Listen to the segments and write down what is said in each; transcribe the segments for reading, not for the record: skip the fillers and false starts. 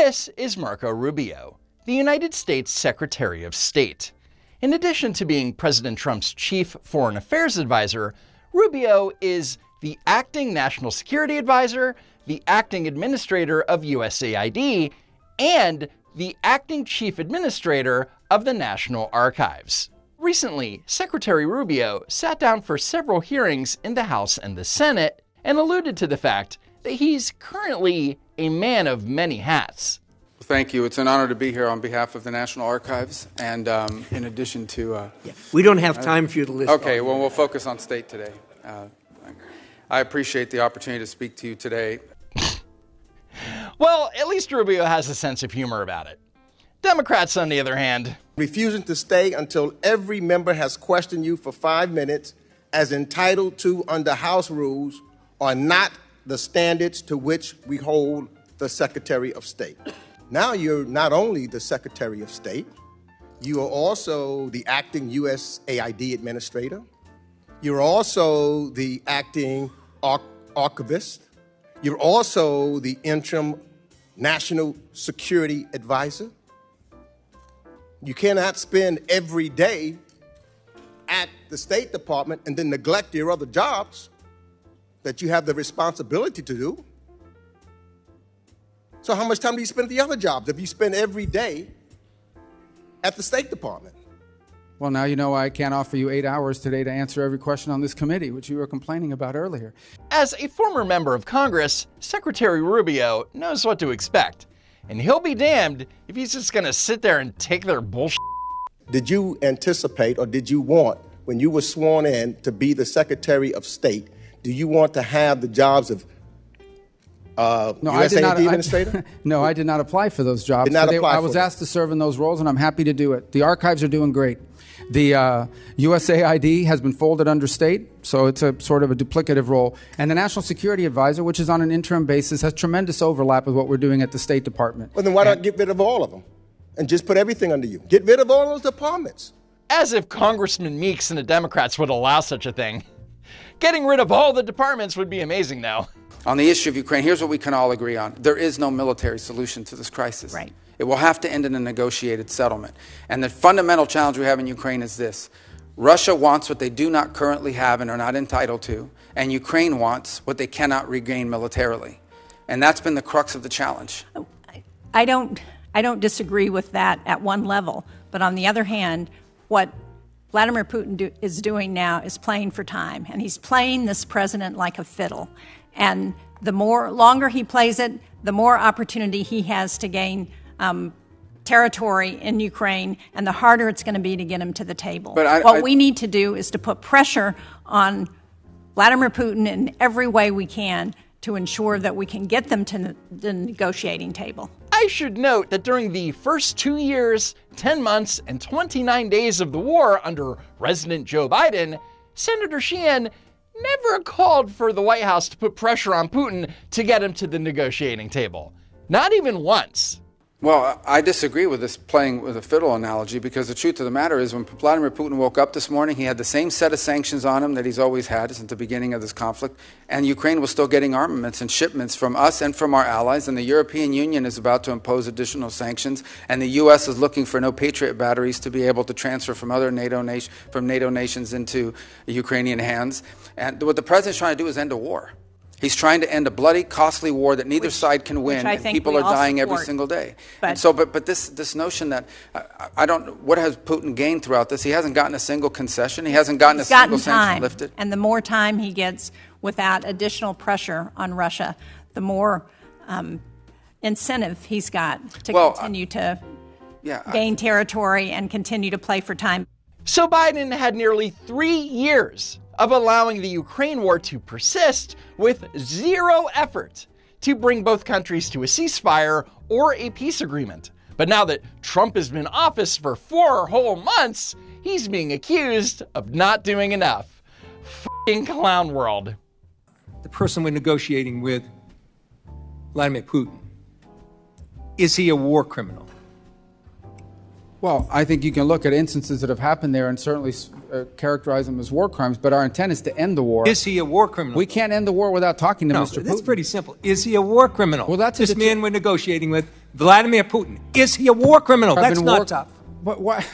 This is Marco Rubio, the United States Secretary of State. In addition to being President Trump's chief foreign affairs advisor, Rubio is the acting national security advisor, the acting administrator of USAID, and the acting chief administrator of the National Archives. Recently, Secretary Rubio sat down for several hearings in the House and the Senate and alluded to the fact that he's currently a man of many hats. Thank you. It's an honor to be here on behalf of the National Archives, and in addition to... We don't have time for you to list. Okay, well, we'll focus on state today. I appreciate the opportunity to speak to you today. Well, at least Rubio has a sense of humor about it. Democrats, on the other hand, refusing to stay until every member has questioned you for 5 minutes, as entitled to under House rules, are not the standards to which we hold the Secretary of State. Now you're not only the Secretary of State, you are also the acting USAID administrator. You're also the acting archivist. You're also the interim national security advisor. You cannot spend every day at the State Department and then neglect your other jobs that you have the responsibility to do. So how much time do you spend at the other jobs if you spend every day at the State Department? Well, now you know I can't offer you 8 hours today to answer every question on this committee, which you were complaining about earlier. As a former member of Congress, Secretary Rubio knows what to expect. And he'll be damned if he's just gonna sit there and take their bullshit. Did you anticipate, or did you want, when you were sworn in to be the Secretary of State, do you want to have the jobs of USAID administrator? No, I did not apply for those jobs. I was asked to serve in those roles, and I'm happy to do it. The archives are doing great. The USAID has been folded under state, so it's a sort of a duplicative role. And the National Security Advisor, which is on an interim basis, has tremendous overlap with what we're doing at the State Department. Well, then why not get rid of all of them and just put everything under you? Get rid of all those departments. As if Congressman Meeks and the Democrats would allow such a thing. Getting rid of all the departments would be amazing, though. On the issue of Ukraine, here's what we can all agree on. There is no military solution to this crisis. Right. It will have to end in a negotiated settlement. And the fundamental challenge we have in Ukraine is this. Russia wants what they do not currently have and are not entitled to, and Ukraine wants what they cannot regain militarily. And that's been the crux of the challenge. I don't disagree with that at one level. But on the other hand, what Vladimir Putin is doing now is playing for time. And he's playing this president like a fiddle. And the longer he plays it, the more opportunity he has to gain territory in Ukraine, and the harder it's going to be to get him to the table. What we need to do is to put pressure on Vladimir Putin in every way we can to ensure that we can get them to the negotiating table. I should note that during the first 2 years, 10 months, and 29 days of the war under President Joe Biden, Senator Sheehan never called for the White House to put pressure on Putin to get him to the negotiating table. Not even once. Well, I disagree with this playing with a fiddle analogy, because the truth of the matter is when Vladimir Putin woke up this morning, he had the same set of sanctions on him that he's always had since the beginning of this conflict, and Ukraine was still getting armaments and shipments from us and from our allies, and the European Union is about to impose additional sanctions, and the U.S. is looking for no Patriot batteries to be able to transfer from other NATO nations into Ukrainian hands. And what the president's trying to do is end a war. He's trying to end a bloody, costly war that neither side can win, and people are dying every single day. But this notion that what has Putin gained throughout this? He hasn't gotten a single concession. He hasn't gotten a single sanction lifted. And the more time he gets without additional pressure on Russia, the more incentive he's got to continue to gain territory and continue to play for time. So Biden had nearly 3 years of allowing the Ukraine war to persist with zero effort to bring both countries to a ceasefire or a peace agreement. But now that Trump has been in office for 4 whole months, he's being accused of not doing enough. F***ing clown world. The person we're negotiating with, Vladimir Putin, is he a war criminal? Well, I think you can look at instances that have happened there and certainly characterize them as war crimes, but our intent is to end the war. Is he a war criminal? We can't end the war without talking to Mr. Putin. That's pretty simple. Is he a war criminal? Well, that's this man we're negotiating with, Vladimir Putin. Is he a war criminal? That's not tough. But what?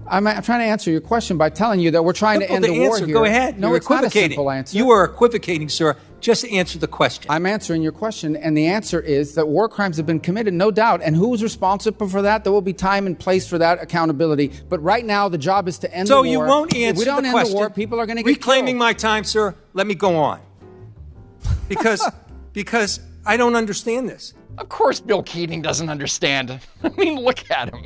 I'm trying to answer your question by telling you that we're trying to end the war here. Go ahead. No, it's not a simple answer. You are equivocating, sir. Just answer the question. I'm answering your question, and the answer is that war crimes have been committed, no doubt. And who is responsible for that? There will be time and place for that accountability. But right now, the job is to end the war. So you won't answer the question. If we don't end the war, people are going to get reclaiming killed. my time, sir. Let me go on. Because I don't understand this. Of course Bill Keating doesn't understand. I mean, look at him.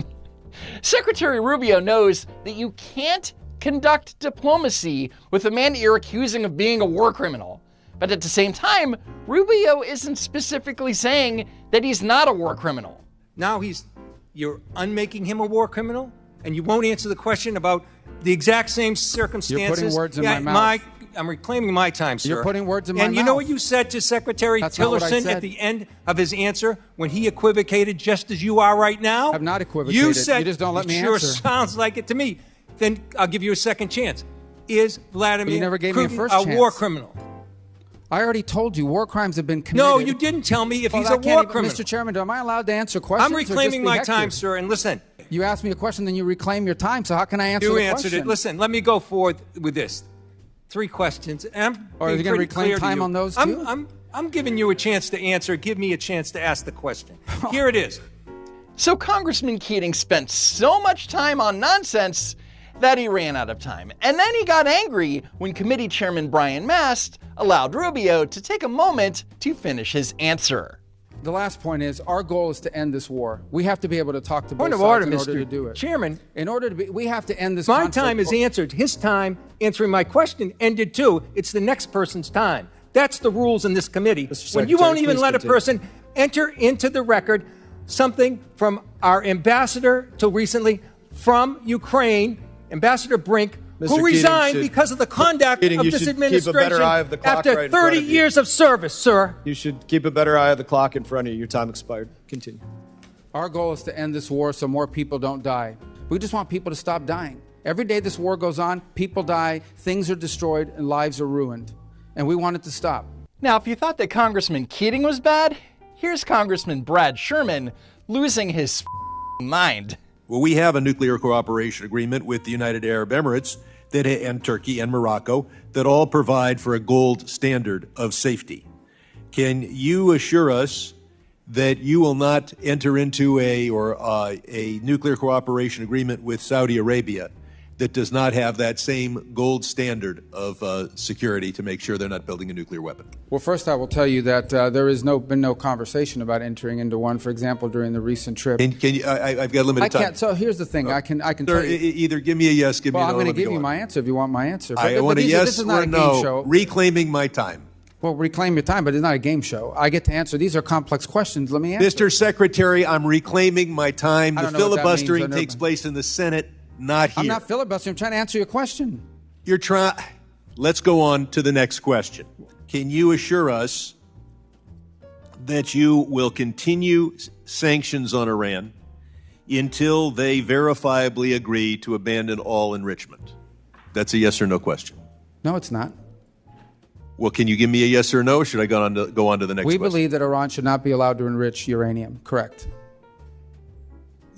Secretary Rubio knows that you can't conduct diplomacy with a man you're accusing of being a war criminal. But at the same time, Rubio isn't specifically saying that he's not a war criminal. Now you're unmaking him a war criminal? And you won't answer the question about the exact same circumstances? You're putting words in my mouth. I'm reclaiming my time, sir. You're putting words in my mouth. And you know what you said to Secretary Tillerson at the end of his answer when he equivocated just as you are right now? I've not equivocated. You said, you just don't let me sure answer. Sounds like it to me. Then I'll give you a second chance. Is Vladimir Putin a war criminal? I already told you war crimes have been committed. No, you didn't tell me if he's a war criminal. Mr. Chairman, am I allowed to answer questions? I'm reclaiming my time, sir, and listen. You asked me a question, then you reclaim your time, so how can I answer the question? You answered it. Listen, let me go forward with this. 3 questions. And are you going to reclaim time on those too? I'm giving you a chance to answer. Give me a chance to ask the question. Here it is. So Congressman Keating spent so much time on nonsense that he ran out of time. And then he got angry when Committee Chairman Brian Mast allowed Rubio to take a moment to finish his answer. The last point is, our goal is to end this war. We have to be able to talk to both sides in order to do it. Chairman, in order to be, we have to end this my conflict. time is answered. His time answering my question ended too. It's the next person's time. That's the rules in this committee. When you won't even let a person enter into the record something from our ambassador till recently from Ukraine, Ambassador Brink, who resigned because of the conduct of this administration after 30 years of service, sir. You should keep a better eye of the clock in front of you. Your time expired. Continue. Our goal is to end this war so more people don't die. We just want people to stop dying. Every day this war goes on, people die, things are destroyed, and lives are ruined. And we want it to stop. Now, if you thought that Congressman Keating was bad, here's Congressman Brad Sherman losing his mind. Well, we have a nuclear cooperation agreement with the United Arab Emirates and Turkey and Morocco that all provide for a gold standard of safety. Can you assure us that you will not enter into a nuclear cooperation agreement with Saudi Arabia that does not have that same gold standard of security to make sure they're not building a nuclear weapon? Well, first I will tell you that there has been no conversation about entering into one, for example, during the recent trip. Can you, I've got limited time. So here's the thing. I can Sir, tell you. Either give me a yes, give me a no. Well, I'm going to give you my answer if you want my answer. I want a yes or a no. Reclaiming my time. Well, reclaim your time, but it's not a game show. I get to answer. These are complex questions. Let me answer. Mr. Secretary, I'm reclaiming my time. The filibustering takes place in the Senate, not here. I'm not filibustering. I'm trying to answer your question. You're trying. Let's go on to the next question. Can you assure us that you will continue sanctions on Iran until they verifiably agree to abandon all enrichment? That's a yes or no question. No, it's not. Well, can you give me a yes or no, or should I go on to the next question? We believe that Iran should not be allowed to enrich uranium. Correct.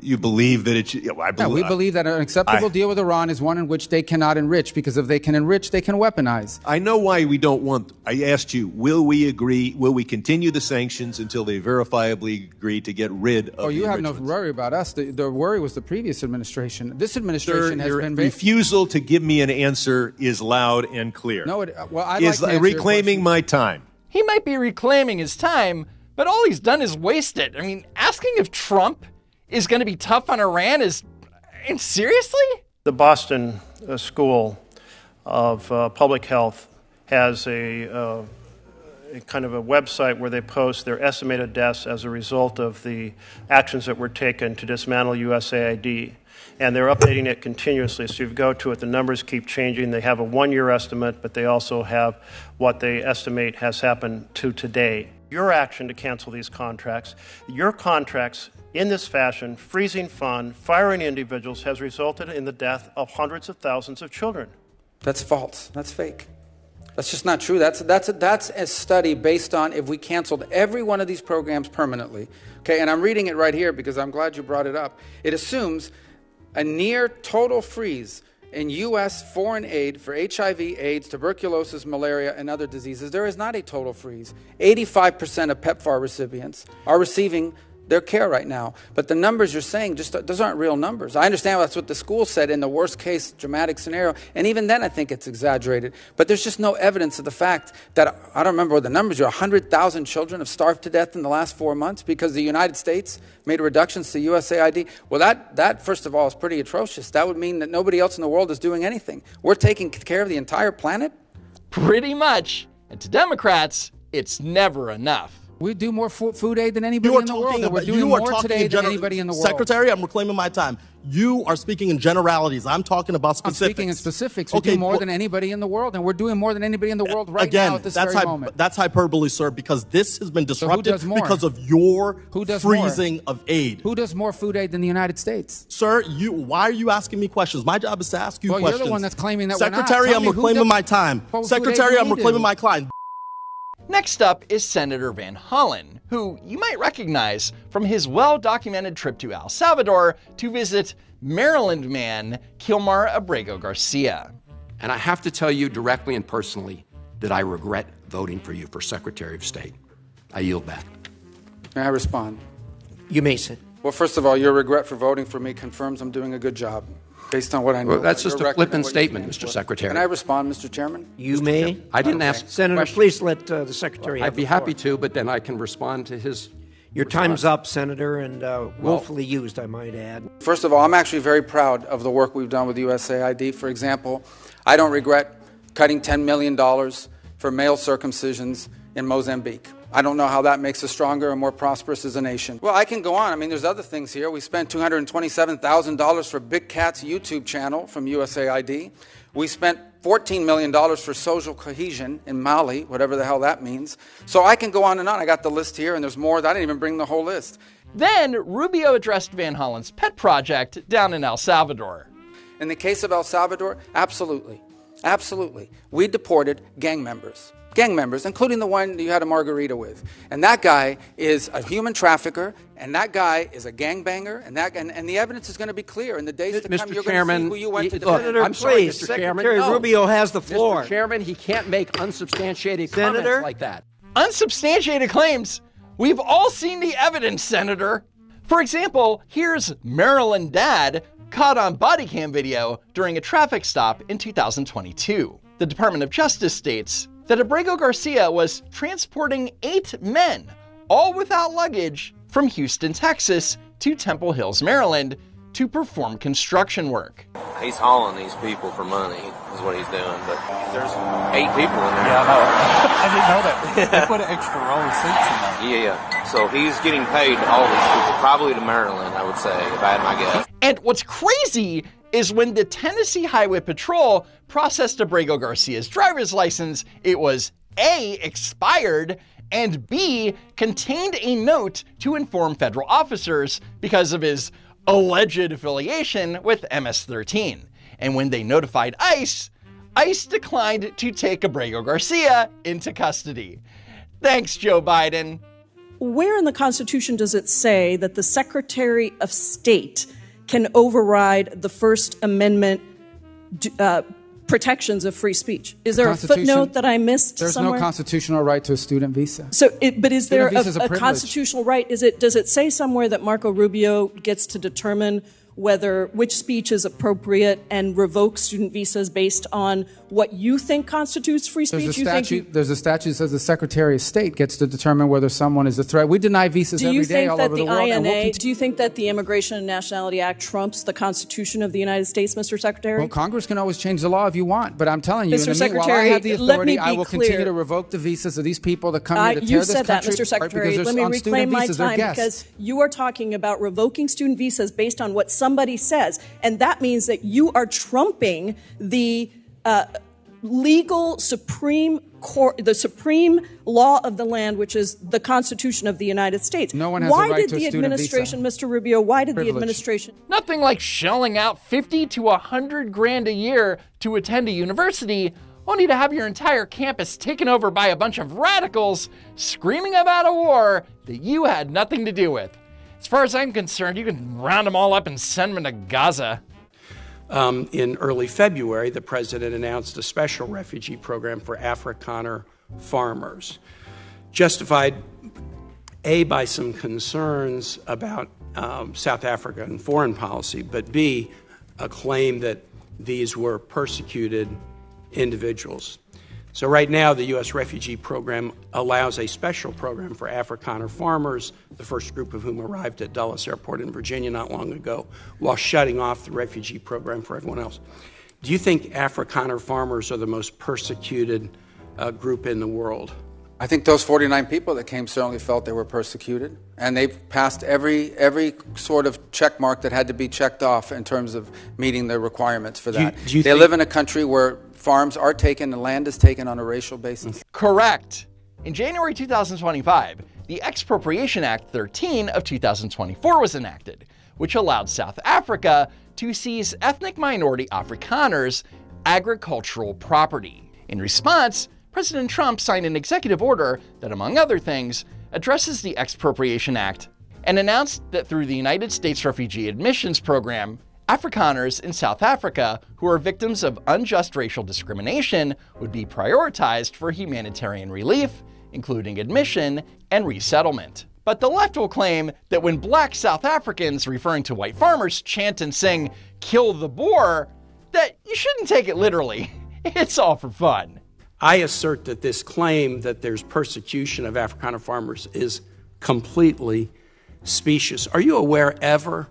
You believe that it should? Yeah, well, we believe that an acceptable deal with Iran is one in which they cannot enrich, because if they can enrich, they can weaponize. I know why we don't want. I asked you, will we agree? Will we continue the sanctions until they verifiably agree to get rid of? Oh, you the have no worry about us. The worry was the previous administration. This administration has been. Your refusal to give me an answer is loud and clear. No, I'd like to answer reclaiming my time. He might be reclaiming his time, but all he's done is waste it. I mean, asking if Trump is going to be tough on Iran and seriously? The Boston School of Public Health has a kind of a website where they post their estimated deaths as a result of the actions that were taken to dismantle USAID. And they're updating it continuously. So you go to it, the numbers keep changing. They have a one-year estimate, but they also have what they estimate has happened to today. Your action to cancel these contracts, your contracts in this fashion, freezing fund, firing individuals, has resulted in the death of hundreds of thousands of children. That's false. That's fake. That's just not true. That's a study based on if we canceled every one of these programs permanently. Okay, and I'm reading it right here because I'm glad you brought it up. It assumes a near total freeze in U.S. foreign aid for HIV, AIDS, tuberculosis, malaria, and other diseases. There is not a total freeze. 85% of PEPFAR recipients are receiving their care right now. But the numbers you're saying, those aren't real numbers. I understand that's what the school said in the worst case dramatic scenario. And even then, I think it's exaggerated. But there's just no evidence of the fact that, I don't remember what the numbers are, 100,000 children have starved to death in the last 4 months because the United States made reductions to USAID. Well, that first of all, is pretty atrocious. That would mean that nobody else in the world is doing anything. We're taking care of the entire planet? Pretty much. And to Democrats, it's never enough. We do more food aid than anybody in the world, and we're doing more today than anybody in the world. Secretary, I'm reclaiming my time. You are speaking in generalities. I'm talking about specifics. I'm speaking in specifics. We do more than anybody in the world, and we're doing more than anybody in the world right now at this very moment. That's hyperbole, sir, because this has been disrupted because of your freezing of aid. Who does more food aid than the United States? Sir, why are you asking me questions? My job is to ask you questions. You're the one that's claiming that Secretary, I'm reclaiming my time. Secretary, I'm reclaiming my client. Next up is Senator Van Hollen, who you might recognize from his well-documented trip to El Salvador to visit Maryland man Kilmar Abrego Garcia. And I have to tell you directly and personally that I regret voting for you for Secretary of State. I yield back. May I respond? You may, sir. Well, first of all, your regret for voting for me confirms I'm doing a good job. Based on what I know. Well, that's just a flippant statement, Mr. Secretary. Can I respond, Mr. Chairman? You may. I didn't ask Senator, please let the Secretary have I'd be happy to, but then I can respond to his Your time's up, Senator, and willfully used, I might add. First of all, I'm actually very proud of the work we've done with USAID. For example, I don't regret cutting $10 million for male circumcisions in Mozambique. I don't know how that makes us stronger and more prosperous as a nation. Well, I can go on. I mean, there's other things here. We spent $227,000 for Big Cat's YouTube channel from USAID. We spent $14 million for social cohesion in Mali, whatever the hell that means. So I can go on and on. I got the list here, and there's more. I didn't even bring the whole list. Then Rubio addressed Van Hollen's pet project down in El Salvador. In the case of El Salvador, absolutely. Absolutely. We deported gang members, including the one you had a margarita with. And that guy is a human trafficker, and that guy is a gangbanger, and the evidence is going to be clear in the days to come. You're going to see who you went to. Senator, I'm sorry, please, Mr. Chairman. Secretary Rubio has the floor. Mr. Chairman, he can't make unsubstantiated comments like that. Unsubstantiated claims? We've all seen the evidence, Senator. For example, here's Maryland dad caught on body cam video during a traffic stop in 2022. The Department of Justice states that Abrego Garcia was transporting 8 men, all without luggage, from Houston, Texas to Temple Hills, Maryland, to perform construction work. He's hauling these people for money, is what he's doing, but there's 8 people in there. Yeah, I know. I didn't know that. They put an extra row of seats in there. Yeah. So he's getting paid to haul these people, probably to Maryland, I would say, if I had my guess. And what's crazy is when the Tennessee Highway Patrol processed Abrego Garcia's driver's license, it was A, expired, and B, contained a note to inform federal officers because of his alleged affiliation with MS-13. And when they notified ICE, ICE declined to take Abrego Garcia into custody. Thanks, Joe Biden. Where in the Constitution does it say that the Secretary of State can override the First Amendment protections of free speech? Is there a footnote that I missed somewhere? There's no constitutional right to a student visa. So, but is there a constitutional right? Does it say somewhere that Marco Rubio gets to determine which speech is appropriate and revoke student visas based on what you think constitutes free speech? There's a statute that says the Secretary of State gets to determine whether someone is a threat. We deny visas every day all over the world. Do you think that the Immigration and Nationality Act trumps the Constitution of the United States, Mr. Secretary? Well, Congress can always change the law if you want, but I'm telling you, Mr. Secretary, I have the authority, I will clear. Continue to revoke the visas of these people that come here to tear this country apart. You said that, Mr. Secretary. Let me reclaim my time because you are talking about revoking student visas based on what somebody says. And that means that you are trumping the legal Supreme the supreme law of the land, which is the Constitution of the United States. No one has a right to a student visa. Mr. Rubio, why did the administration... Nothing like shelling out 50 to 100 grand a year to attend a university, only to have your entire campus taken over by a bunch of radicals screaming about a war that you had nothing to do with. As far as I'm concerned, you can round them all up and send them to Gaza. In early February, the president announced a special refugee program for Afrikaner farmers, justified, A, by some concerns about South African foreign policy, but B, a claim that these were persecuted individuals. So right now, the U.S. refugee program allows a special program for Afrikaner farmers, the first group of whom arrived at Dulles Airport in Virginia not long ago, while shutting off the refugee program for everyone else. Do you think Afrikaner farmers are the most persecuted group in the world? I think those 49 people that came certainly felt they were persecuted, and they've passed every sort of check mark that had to be checked off in terms of meeting the requirements for that. They live in a country where farms are taken and land is taken on a racial basis. Correct. In January 2025, the Expropriation Act 13 of 2024 was enacted, which allowed South Africa to seize ethnic minority Afrikaners' agricultural property. In response, President Trump signed an executive order that, among other things, addresses the Expropriation Act and announced that through the United States Refugee Admissions Program, Afrikaners in South Africa who are victims of unjust racial discrimination would be prioritized for humanitarian relief, including admission and resettlement. But the left will claim that when black South Africans, referring to white farmers, chant and sing, "Kill the Boer," that you shouldn't take it literally. It's all for fun. I assert that this claim that there's persecution of Afrikaner farmers is completely specious. Are you aware ever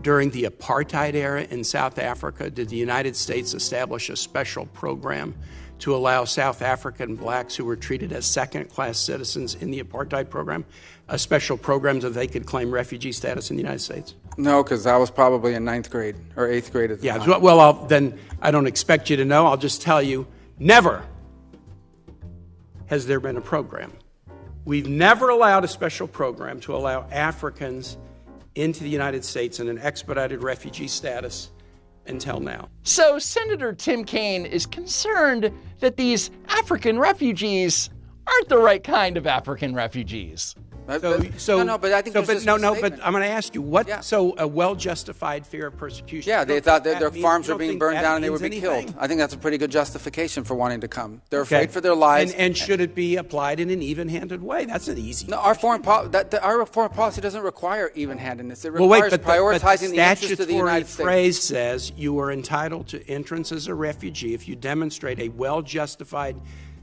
during the apartheid era in South Africa did the United States establish a special program to allow South African blacks who were treated as second-class citizens in the apartheid program, a special program that they could claim refugee status in the United States? No, because I was probably in 9th grade or 8th grade at the time. Yeah, well, then I don't expect you to know. I'll just tell you, never has there been a program. We've never allowed a special program to allow Africans into the United States in an expedited refugee status until now. So Senator Tim Kaine is concerned that these African refugees aren't the right kind of African refugees. But I think but I'm going to ask you, so a well-justified fear of persecution? Yeah, they thought that their farms were being burned down and they would be killed. I think that's a pretty good justification for wanting to come. They're afraid for their lives. And should it be applied in an even-handed way? That's an easy. No, our foreign policy doesn't require even-handedness. It requires prioritizing the interests of the United States. The statutory phrase says you are entitled to entrance as a refugee if you demonstrate a well-justified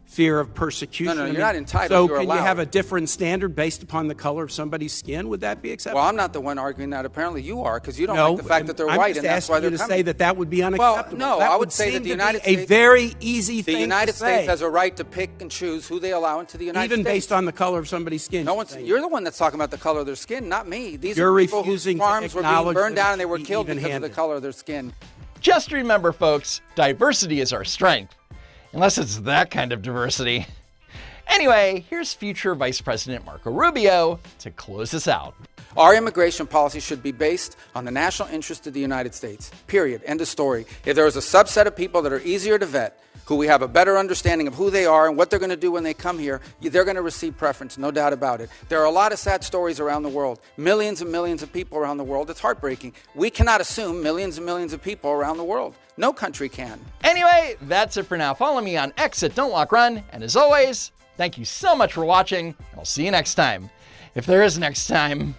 fear of persecution. No, you're not entitled. So can you have a different standard based upon the color of somebody's skin? Would that be acceptable? Well, I'm not the one arguing that. Apparently you are, because you don't like the fact that they're white, and that's why they're coming. I'm just asking you to say that would be unacceptable. Well, no, I would say that the United States... a very easy thing to say. The United States has a right to pick and choose who they allow into the United States. Even based on the color of somebody's skin. You're the one that's talking about the color of their skin, not me. These are people whose farms were being burned down and they were killed because of the color of their skin. Just remember, folks, diversity is our strength. Unless it's that kind of diversity. Anyway, here's future Vice President Marco Rubio to close us out. Our immigration policy should be based on the national interest of the United States. Period. End of story. If there is a subset of people that are easier to vet, who we have a better understanding of who they are and what they're going to do when they come here, they're going to receive preference, no doubt about it. There are a lot of sad stories around the world. Millions and millions of people around the world. It's heartbreaking. We cannot assume millions and millions of people around the world. No country can. Anyway, that's it for now. Follow me on X at Don't Walk Run. And as always, thank you so much for watching, and I'll see you next time. If there is next time.